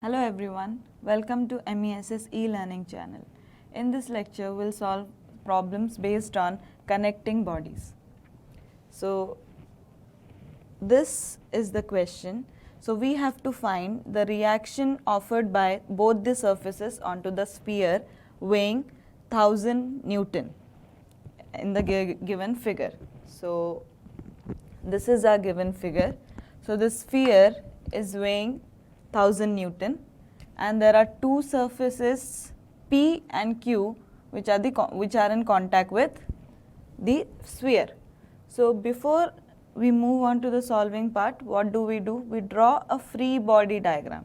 Hello everyone, welcome to MESS e-learning channel. In this lecture, we'll solve problems based on connecting bodies. So, this is the question. So, we have to find the reaction offered by both the surfaces onto the sphere weighing 1000 Newton in the given figure. So, this is our given figure. So, the sphere is weighing 1000 Newton and there are two surfaces P and Q which are in contact with the sphere. So, before we move on to the solving part, what do? We draw a free body diagram.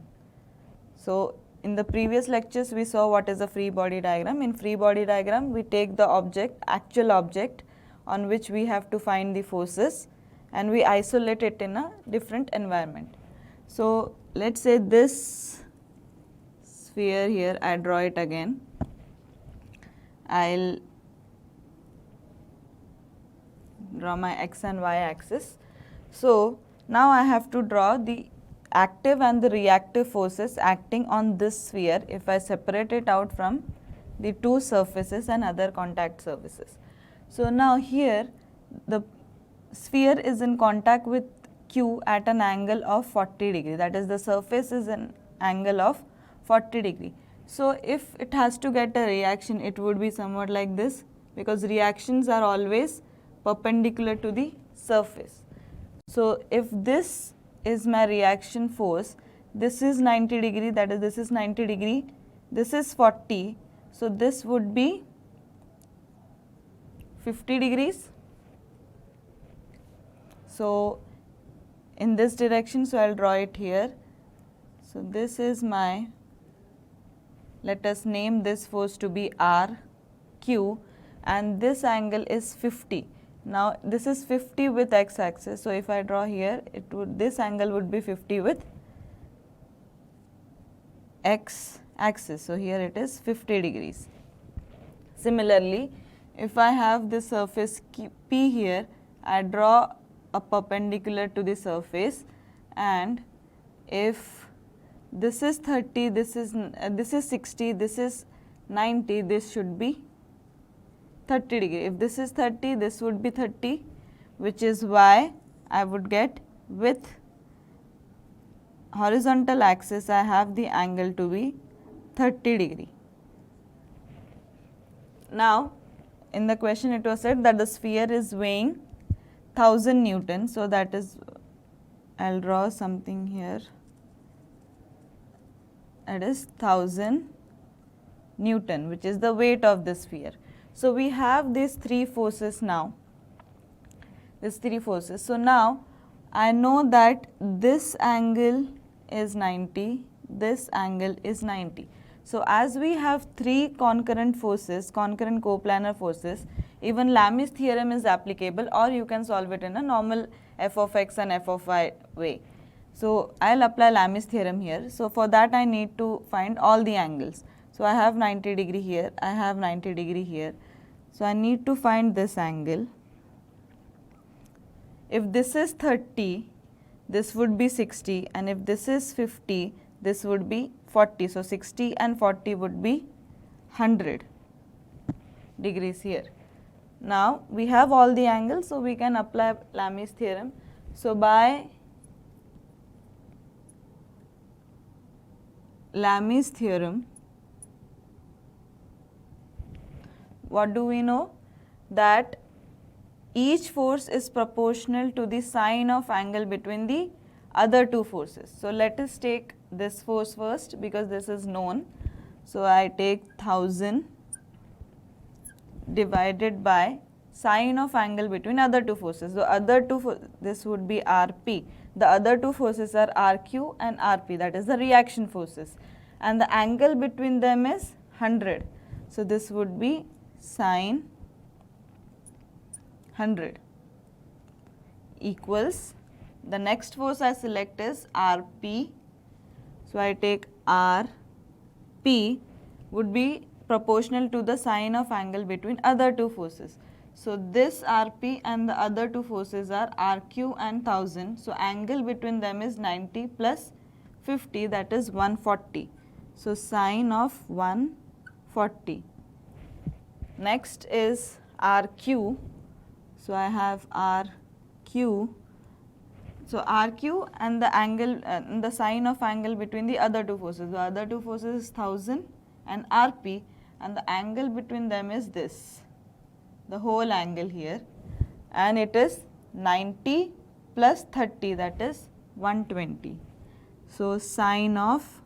So, in the previous lectures we saw what is a free body diagram. In free body diagram we take the object, actual object on which we have to find the forces and we isolate it in a different environment. So, let us say this sphere here, I draw it again. I will draw my x and y axis. So, now I have to draw the active and the reactive forces acting on this sphere if I separate it out from the two surfaces and other contact surfaces. So, now here the sphere is in contact with Q at an angle of 40 degree, that is the surface is an angle of 40 degree. So, if it has to get a reaction, it would be somewhat like this, because reactions are always perpendicular to the surface. So, if this is my reaction force, this is 90 degree, that is this is 90 degree, this is 40, so this would be 50 degrees. So, in this direction, so I will draw it here. So, this is my, let us name this force to be RQ and this angle is 50. Now, this is 50 with x axis. So, if I draw here, this angle would be 50 with x axis. So, here it is 50 degrees. Similarly, if I have this surface P here, I draw a perpendicular to the surface, and if this is 30, this is 60, this is 90, this should be 30 degree. If this is 30, this would be 30, which is why I would get with horizontal axis I have the angle to be 30 degree. Now, in the question it was said that the sphere is weighing 1000 Newton. So, that is, I will draw something here, that is 1000 Newton, which is the weight of the sphere. So, we have these three forces now, these three forces. So, now I know that this angle is 90, this angle is 90. So, as we have three concurrent forces, concurrent coplanar forces, even Lamy's theorem is applicable, or you can solve it in a normal f of x and f of y way. So, I will apply Lamy's theorem here. So, for that I need to find all the angles. So, I have 90 degree here, I have 90 degree here. So, I need to find this angle. If this is 30, this would be 60, and if this is 50, this would be 40. So, 60 and 40 would be 100 degrees here. Now, we have all the angles, so we can apply Lamy's theorem. So, by Lamy's theorem, what do we know? That each force is proportional to the sine of angle between the other two forces. So, let us take this force first, because this is known. So, I take 1000 divided by sine of angle between other two forces. So, other two, this would be Rp. The other two forces are Rq and Rp, that is the reaction forces, and the angle between them is 100. So, this would be sine 100 equals, the next force I select is Rp. So, I take Rp would be proportional to the sine of angle between other two forces. So, this Rp and the other two forces are Rq and 1000. So, angle between them is 90 plus 50, that is 140. So sine of 140. Next is RQ. So I have RQ. So RQ and the angle, the sine of angle between the other two forces. The other two forces is 1000 and RP, and the angle between them is this, the whole angle here, and it is 90 plus 30, that is 120. So sine of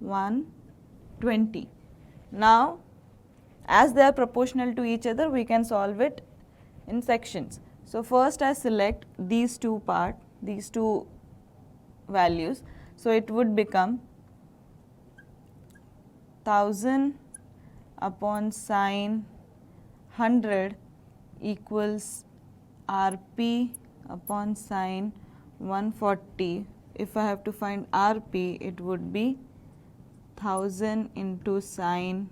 120. Now, as they are proportional to each other, we can solve it in sections. So first I select these two values. So it would become 1000 upon sine 100 equals Rp upon sine 140. If I have to find Rp, it would be 1000 into sine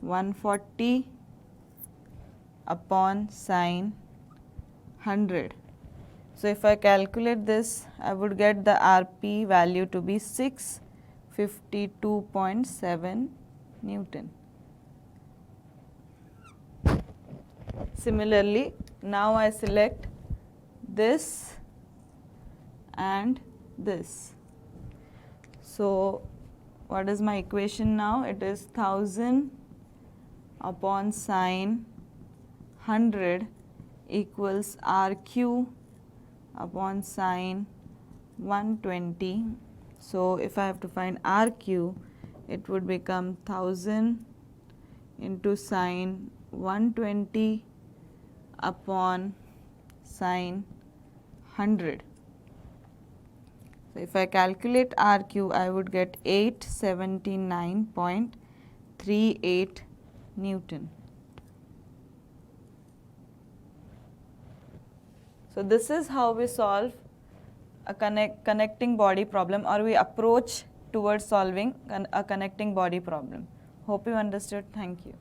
140 upon sine 100. So if I calculate this, I would get the Rp value to be 652.7 Newton. Similarly, now I select this and this. So what is my equation now? It is 1000 upon sine 100 equals Rq upon sine 120. So if I have to find Rq, it would become 1000 into sine 120 upon sine 100. So if I calculate Rq, I would get 879.38 Newton. So this is how we solve a connecting body problem, or we approach towards solving a connecting body problem. Hope you understood. Thank you.